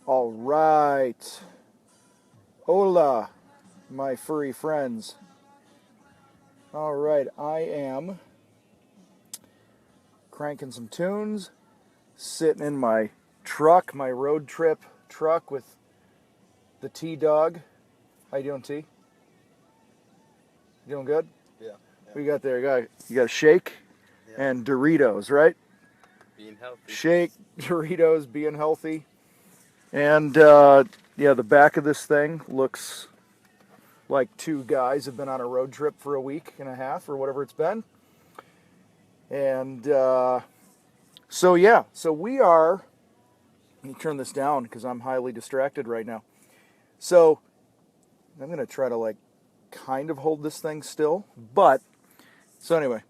All right. Hola, my furry friends. All right, I am cranking some tunes, sitting in my truck, my road trip truck with the T-Dog. How you doing, T? You doing good? Yeah. What you got there? You got a shake and Doritos, right? Being healthy. Shake, Doritos, being healthy. And, yeah, the back of this thing looks like two guys have been on a road trip for a week and a half or whatever it's been. And so we are, let me turn this down because I'm highly distracted right now. So I'm going to try to kind of hold this thing still. But, so anyway,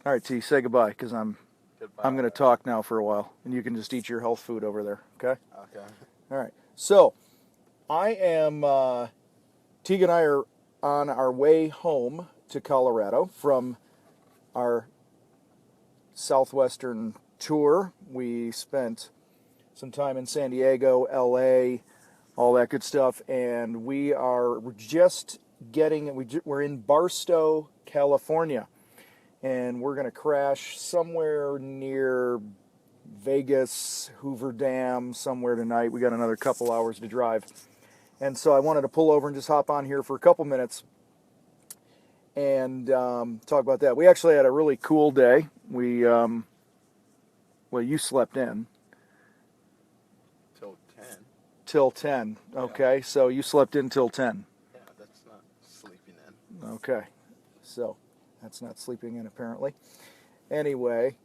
all right, T, say goodbye because I'm going to talk now for a while. And you can just eat your health food over there, okay? Okay. All right. So I am, Teague and I are on our way home to Colorado from our southwestern tour. We spent some time in San Diego, LA, all that good stuff, and we're in Barstow, California, and we're going to crash somewhere near Vegas, Hoover Dam, somewhere tonight. We got another couple hours to drive, and so I wanted to pull over and just hop on here for a couple minutes and talk about that. We actually had a really cool day. Well, you slept in. Till 10. Okay, yeah. So you slept in till 10. Yeah, that's not sleeping in. Okay, so that's not sleeping in apparently. Anyway,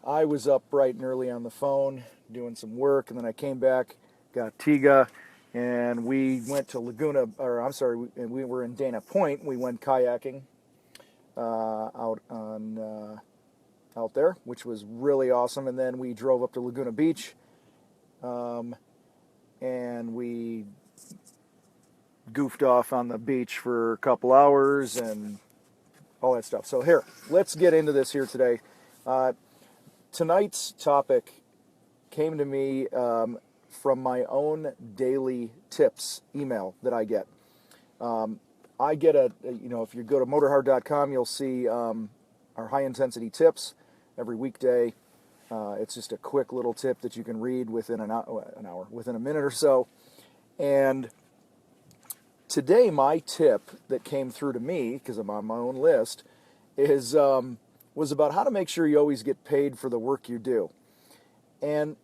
I was up bright and early on the phone doing some work, and then I came back, got Tiga, and we went to we were in Dana Point. We went kayaking out there, which was really awesome, and then we drove up to Laguna Beach. And we goofed off on the beach for a couple hours and all that stuff. So here, let's get into this here today. Tonight's topic came to me from my own daily tips email that I get. I get if you go to motorhard.com, you'll see our high-intensity tips every weekday. It's just a quick little tip that you can read within an hour, within a minute or so. And today, my tip that came through to me, because I'm on my own list, was about how to make sure you always get paid for the work you do. And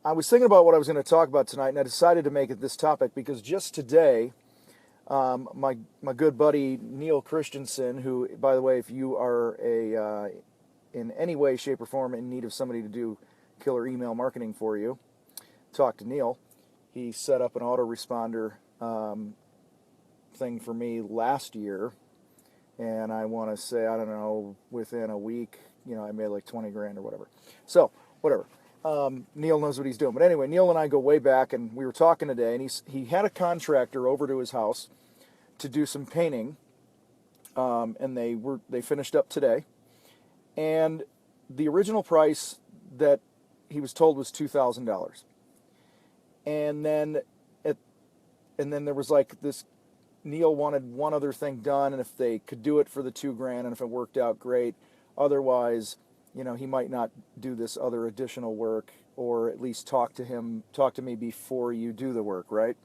I was thinking about what I was going to talk about tonight, and I decided to make it this topic because just today, my good buddy Neil Christensen, who, by the way, if you are in any way, shape, or form in need of somebody to do killer email marketing for you, talk to Neil. He set up an autoresponder thing for me last year, and I want to say, I don't know, within a week, I made like 20 grand or whatever. So, whatever. Neil knows what he's doing. But anyway, Neil and I go way back, and we were talking today, and he had a contractor over to his house to do some painting, and they finished up today. And the original price that he was told was $2,000. And then there was like this, Neil wanted one other thing done, and if they could do it for the $2,000, and if it worked out, great. Otherwise, he might not do this other additional work, or at least talk to me before you do the work, right?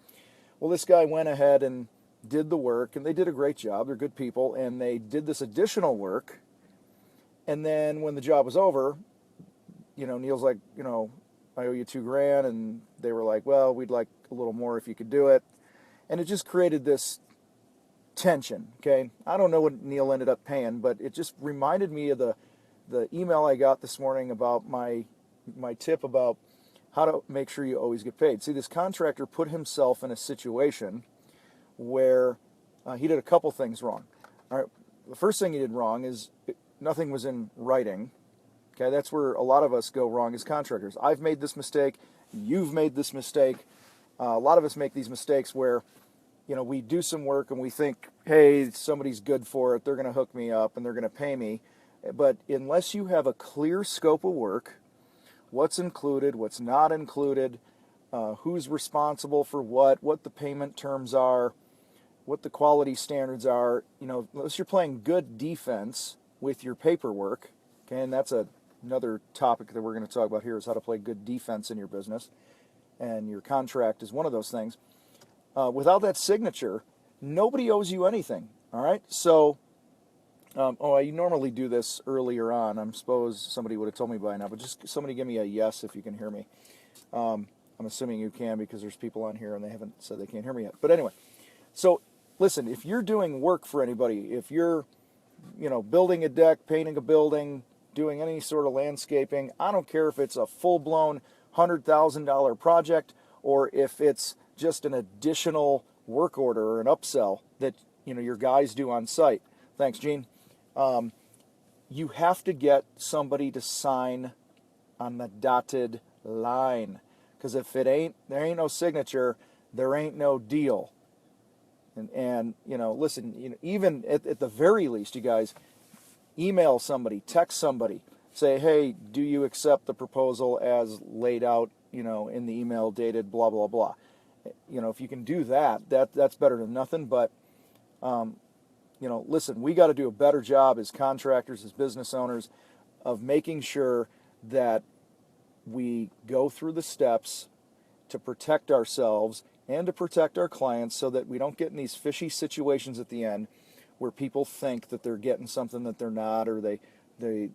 Well, this guy went ahead and did the work, and they did a great job. They're good people, and they did this additional work. And then when the job was over, Neil's like, I owe you $2,000, and they were like, well, we'd like a little more if you could do it. And it just created this tension, okay? I don't know what Neil ended up paying, but it just reminded me of the email I got this morning about my tip about how to make sure you always get paid. See, this contractor put himself in a situation where he did a couple things wrong. All right, the first thing he did wrong is nothing was in writing. Okay, that's where a lot of us go wrong as contractors. I've made this mistake. You've made this mistake. A lot of us make these mistakes where, we do some work and we think, hey, somebody's good for it. They're going to hook me up and they're going to pay me. But unless you have a clear scope of work, what's included, what's not included, who's responsible for what the payment terms are, what the quality standards are. Unless you're playing good defense with your paperwork, okay, and that's another topic that we're going to talk about here is how to play good defense in your business, and your contract is one of those things. Without that signature, nobody owes you anything, all right? So, I normally do this earlier on. I suppose somebody would have told me by now, but just somebody give me a yes if you can hear me. I'm assuming you can because there's people on here and they haven't said they can't hear me yet. But anyway, so listen, if you're doing work for anybody, if you're, building a deck, painting a building, doing any sort of landscaping, I don't care if it's a full-blown $100,000 project or if it's just an additional work order or an upsell that, your guys do on site. Thanks, Gene. You have to get somebody to sign on the dotted line. Because if there ain't no signature, there ain't no deal. And listen, even at the very least, you guys, email somebody, text somebody, say, hey, do you accept the proposal as laid out, in the email dated blah, blah, blah. If you can do that's better than nothing. But, listen, we got to do a better job as contractors, as business owners, of making sure that we go through the steps to protect ourselves and to protect our clients so that we don't get in these fishy situations at the end where people think that they're getting something that they're not, or they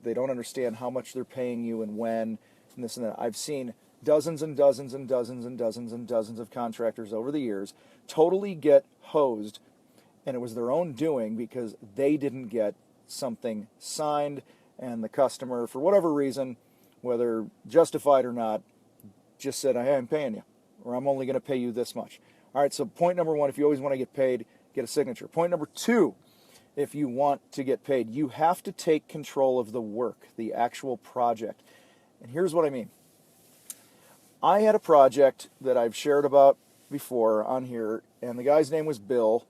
don't understand how much they're paying you and when, and this and that. I've seen dozens and dozens and dozens and dozens and dozens of contractors over the years totally get hosed, and it was their own doing because they didn't get something signed, and the customer, for whatever reason, whether justified or not, just said, hey, I'm paying you, or I'm only going to pay you this much. All right, so point number one, if you always want to get paid, get a signature. Point number two, if you want to get paid, you have to take control of the work, the actual project. And here's what I mean. I had a project that I've shared about before on here, and the guy's name was Bill,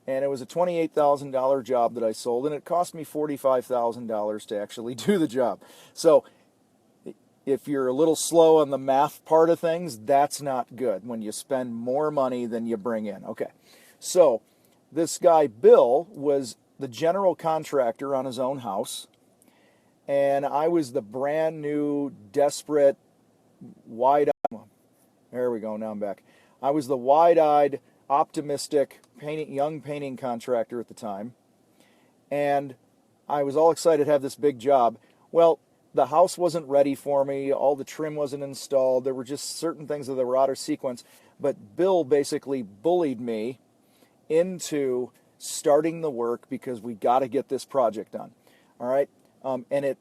and it was a $28,000 job that I sold, and it cost me $45,000 to actually do the job. So if you're a little slow on the math part of things, that's not good when you spend more money than you bring in. Okay, so this guy, Bill, was the general contractor on his own house, and I was the brand new, desperate, wide-eyed, there we go, now I'm back. I was the wide-eyed, optimistic, young painting contractor at the time, and I was all excited to have this big job. Well, the house wasn't ready for me, all the trim wasn't installed, there were just certain things that were out of sequence, but Bill basically bullied me into starting the work because we got to get this project done. All right, and it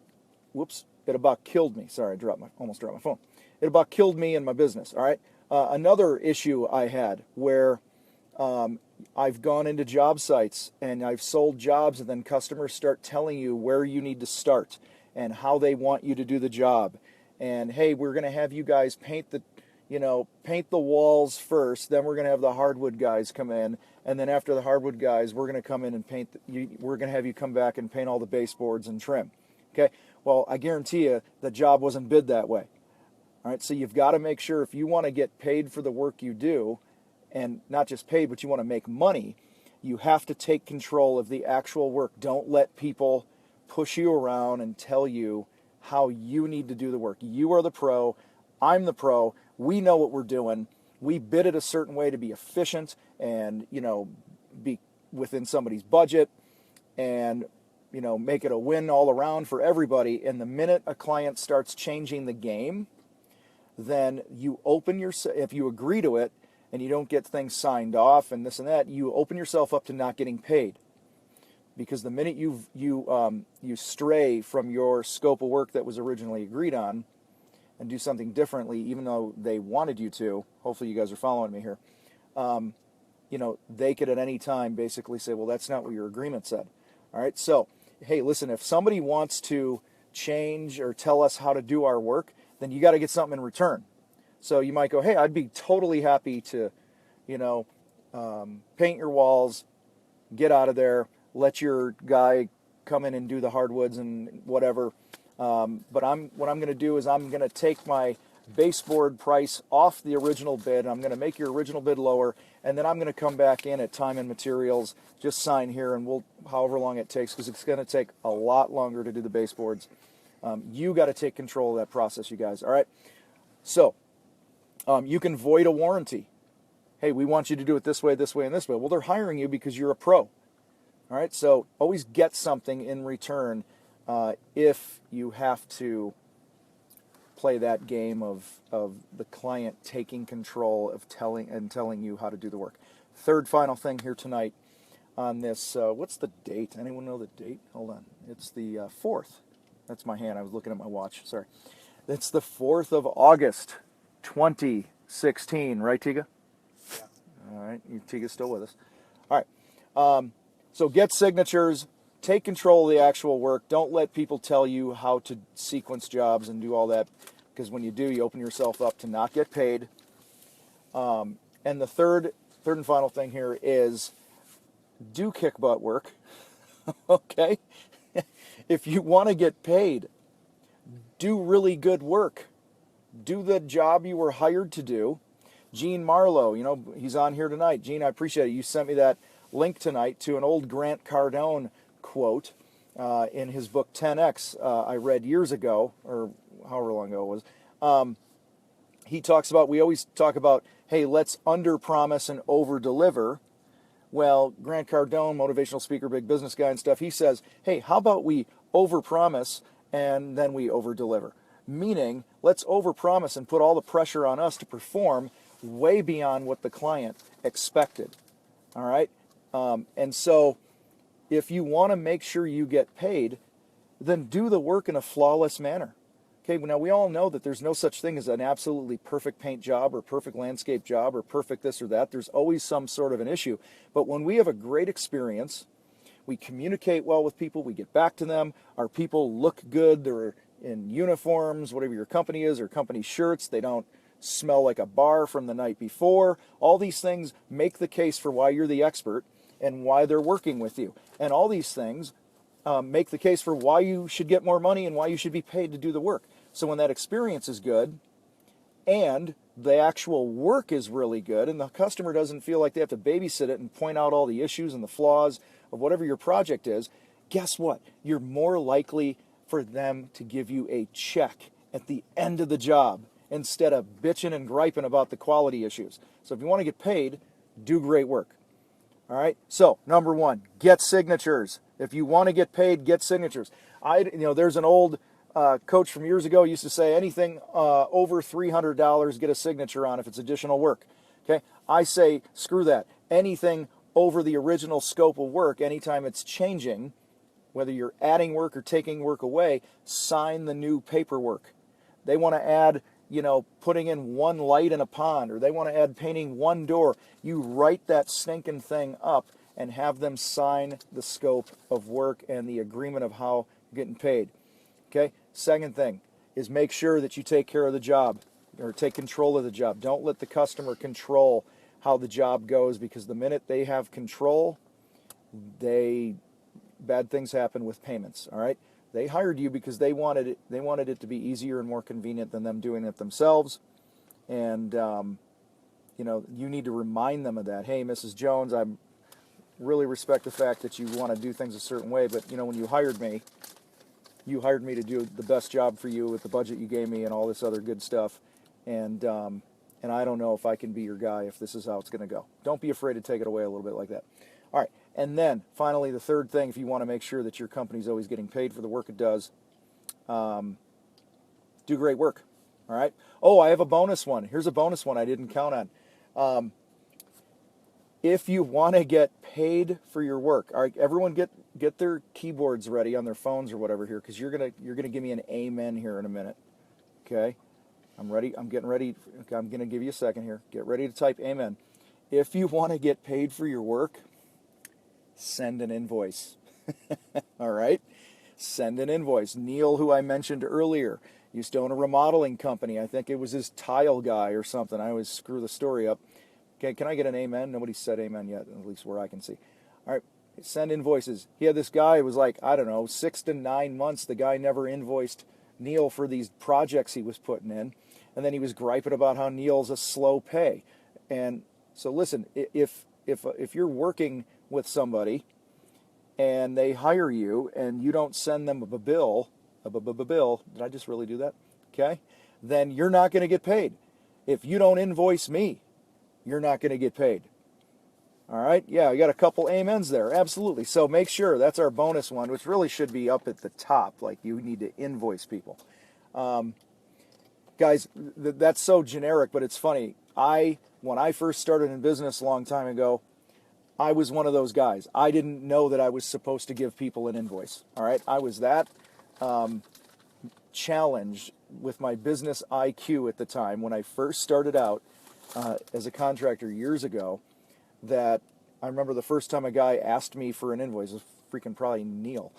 about killed me. Sorry, almost dropped my phone. It about killed me and my business. All right, another issue I had where I've gone into job sites and I've sold jobs, and then customers start telling you where you need to start and how they want you to do the job. And hey, we're going to have you guys paint the walls first, then we're going to have the hardwood guys come in, and then after the hardwood guys, we're going to come in and we're going to have you come back and paint all the baseboards and trim. Okay? Well, I guarantee you the job wasn't bid that way. All right, so you've got to make sure if you want to get paid for the work you do, and not just paid, but you want to make money, you have to take control of the actual work. Don't let people push you around and tell you how you need to do the work. You are the pro. I'm the pro. We know what we're doing. We bid it a certain way to be efficient and, be within somebody's budget and, make it a win all around for everybody. And the minute a client starts changing the game, then you open yourself, if you agree to it and you don't get things signed off and this and that, you open yourself up to not getting paid. Because the minute you stray from your scope of work that was originally agreed on and do something differently, even though they wanted you to, hopefully you guys are following me here, they could at any time basically say, well, that's not what your agreement said. All right, so, hey, listen, if somebody wants to change or tell us how to do our work, then you got to get something in return. So you might go, hey, I'd be totally happy to, paint your walls, get out of there, let your guy come in and do the hardwoods and whatever. But what I'm going to do is I'm going to take my baseboard price off the original bid. I'm going to make your original bid lower, and then I'm going to come back in at time and materials, just sign here, and we'll, however long it takes, because it's going to take a lot longer to do the baseboards. You got to take control of that process, you guys. All right. So you can void a warranty. Hey, we want you to do it this way, and this way. Well, they're hiring you because you're a pro. All right. So always get something in return if you have to play that game of the client taking control of telling you how to do the work. Third final thing here tonight on this. What's the date? Anyone know the date? Hold on. It's the 4th. That's my hand. I was looking at my watch. Sorry. It's the 4th of August, 2016. Right, Tiga? Yeah. All right. Tiga's still with us. All right. So get signatures. Take control of the actual work. Don't let people tell you how to sequence jobs and do all that, because when you do, you open yourself up to not get paid. And the third and final thing here is do kick butt work. Okay? If you want to get paid, do really good work. Do the job you were hired to do. Gene Marlowe, he's on here tonight. Gene, I appreciate it. You sent me that link tonight to an old Grant Cardone quote in his book 10X I read years ago, or however long ago it was. He talks about, we always talk about, hey, let's under-promise and over-deliver. Well, Grant Cardone, motivational speaker, big business guy and stuff, he says, hey, how about we over-promise and then we over-deliver? Meaning, let's over-promise and put all the pressure on us to perform way beyond what the client expected. All right? And so if you want to make sure you get paid, then do the work in a flawless manner. Okay, now we all know that there's no such thing as an absolutely perfect paint job or perfect landscape job or perfect this or that. There's always some sort of an issue. But when we have a great experience, we communicate well with people, we get back to them, our people look good, they're in uniforms, whatever your company is, or company shirts, they don't smell like a bar from the night before. All these things make the case for why you're the expert and why they're working with you. And all these things make the case for why you should get more money and why you should be paid to do the work. So when that experience is good and the actual work is really good and the customer doesn't feel like they have to babysit it and point out all the issues and the flaws of whatever your project is, guess what? You're more likely for them to give you a check at the end of the job instead of bitching and griping about the quality issues. So if you want to get paid, do great work. All right. So number one, get signatures. If you want to get paid, get signatures. There's an old coach from years ago used to say anything over $300, get a signature on if it's additional work. Okay. I say screw that. Anything over the original scope of work, anytime it's changing, whether you're adding work or taking work away, sign the new paperwork. They want to add, putting in one light in a pond, or they want to add painting one door. You write that stinking thing up and have them sign the scope of work and the agreement of how you're getting paid. Okay? Second thing is make sure that you take care of the job or take control of the job. Don't let the customer control how the job goes, because the minute they have control, bad things happen with payments. All right? They hired you because they wanted it to be easier and more convenient than them doing it themselves. And you need to remind them of that. Hey, Mrs. Jones, I really respect the fact that you want to do things a certain way, but when you hired me to do the best job for you with the budget you gave me and all this other good stuff. And I don't know if I can be your guy if this is how it's going to go. Don't be afraid to take it away a little bit like that. All right. And then, finally, the third thing, if you want to make sure that your company's always getting paid for the work it does, do great work. All right? Oh, I have a bonus one. Here's a bonus one I didn't count on. If you want to get paid for your work, all right, everyone get their keyboards ready on their phones or whatever here, because you're gonna give me an amen here in a minute. Okay? I'm ready. I'm getting ready. Okay, I'm going to give you a second here. Get ready to type amen. If you want to get paid for your work, send an invoice. All right? Send an invoice. Neil, who I mentioned earlier, used to own a remodeling company. I think it was his tile guy or something. I always screw the story up. Okay, can I get an amen? Nobody said amen yet, at least where I can see. All right, send invoices. He had this guy, it was like, 6 to 9 months. The guy never invoiced Neil for these projects he was putting in, and then he was griping about how Neil's a slow pay. And so listen, if you're working with somebody and they hire you and you don't send them a bill, did I just really do that? Okay, then you're not going to get paid. If you don't invoice me, you're not going to get paid. All right, yeah, we got a couple amens there, absolutely. So make sure, that's our bonus one, which really should be up at the top, like you need to invoice people. Guys, that's so generic, but it's funny. When I first started in business a long time ago, I was one of those guys. I didn't know that I was supposed to give people an invoice. All right, I was that challenged with my business IQ at the time when I first started out as a contractor years ago, that I remember the first time a guy asked me for an invoice. It was freaking probably Neil.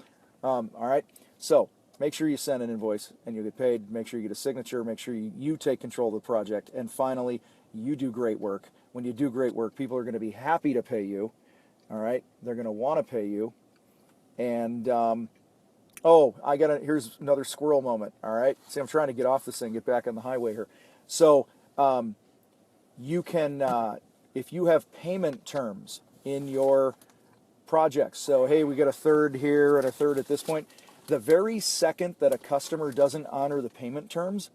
All right, so make sure you send an invoice and you'll get paid. Make sure you get a signature. Make sure you take control of the project. And finally, you do great work. When you do great work, people are going to be happy to pay you. All right, they're going to want to pay you. And here's another squirrel moment. All right, see, I'm trying to get off this thing, get back on the highway here. So you can, if you have payment terms in your projects, so hey, we got a third here and a third at this point. The very second that a customer doesn't honor the payment terms,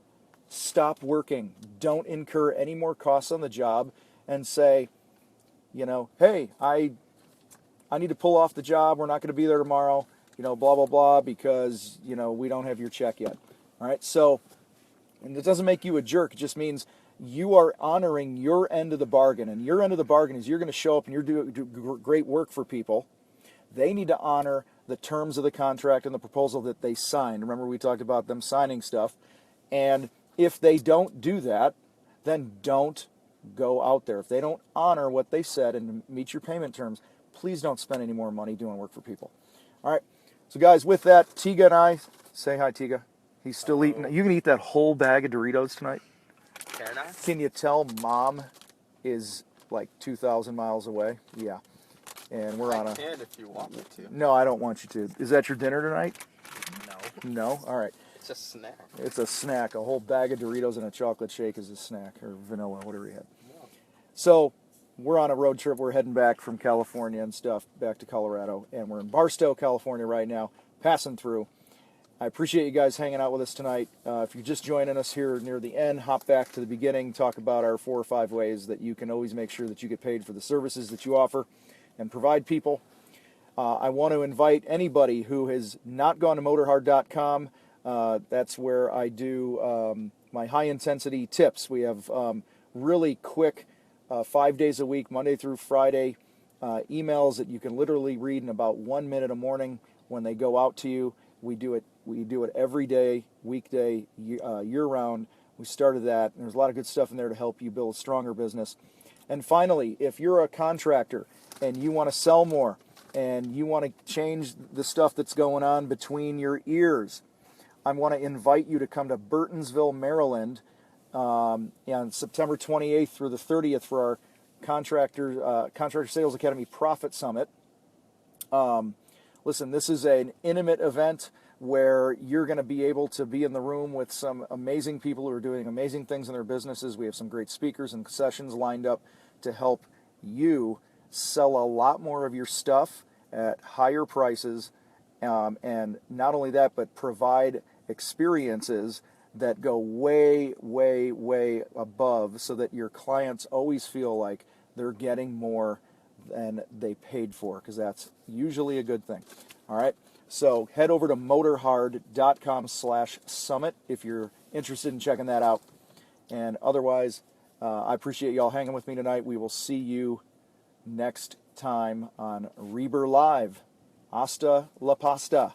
stop working. Don't incur any more costs on the job and say, hey, I need to pull off the job. We're not going to be there tomorrow, blah, blah, blah, because, we don't have your check yet. All right. So, and it doesn't make you a jerk. It just means you are honoring your end of the bargain. And your end of the bargain is you're going to show up and you're doing great work for people. They need to honor the terms of the contract and the proposal that they signed. Remember, we talked about them signing stuff. And if they don't do that, then don't go out there. If they don't honor what they said and meet your payment terms, please don't spend any more money doing work for people. All right. So, guys, with that, Tiga and I, say hi, Tiga. He's still eating. You can eat that whole bag of Doritos tonight. Can I? Can you tell Mom is like 2,000 miles away? Yeah. And we're on a... I can if you want me to. No, I don't want you to. Is that your dinner tonight? No. No? All right. It's a snack. It's a snack. A whole bag of Doritos and a chocolate shake is a snack, or vanilla, whatever you had. Yeah. So we're on a road trip. We're heading back from California and stuff, back to Colorado. And we're in Barstow, California right now, passing through. I appreciate you guys hanging out with us tonight. If you're just joining us here near the end, hop back to the beginning, talk about our 4 or 5 ways that you can always make sure that you get paid for the services that you offer and provide people. I want to invite anybody who has not gone to motorhard.com. That's where I do my high-intensity tips. We have really quick 5 days a week, Monday through Friday, emails that you can literally read in about 1 minute a morning when they go out to you. We do it every day, weekday, year-round. We started that, and there's a lot of good stuff in there to help you build a stronger business. And finally, if you're a contractor and you want to sell more and you want to change the stuff that's going on between your ears, I want to invite you to come to Burtonsville, Maryland on September 28th through the 30th for our Contractor Sales Academy Profit Summit. Listen, this is an intimate event where you're going to be able to be in the room with some amazing people who are doing amazing things in their businesses. We have some great speakers and sessions lined up to help you sell a lot more of your stuff at higher prices, and not only that, but provide experiences that go way, way, way above so that your clients always feel like they're getting more than they paid for, because that's usually a good thing. All right, so head over to motorhard.com/summit if you're interested in checking that out. And otherwise, I appreciate y'all hanging with me tonight. We will see you next time on Reber Live. Hasta la pasta.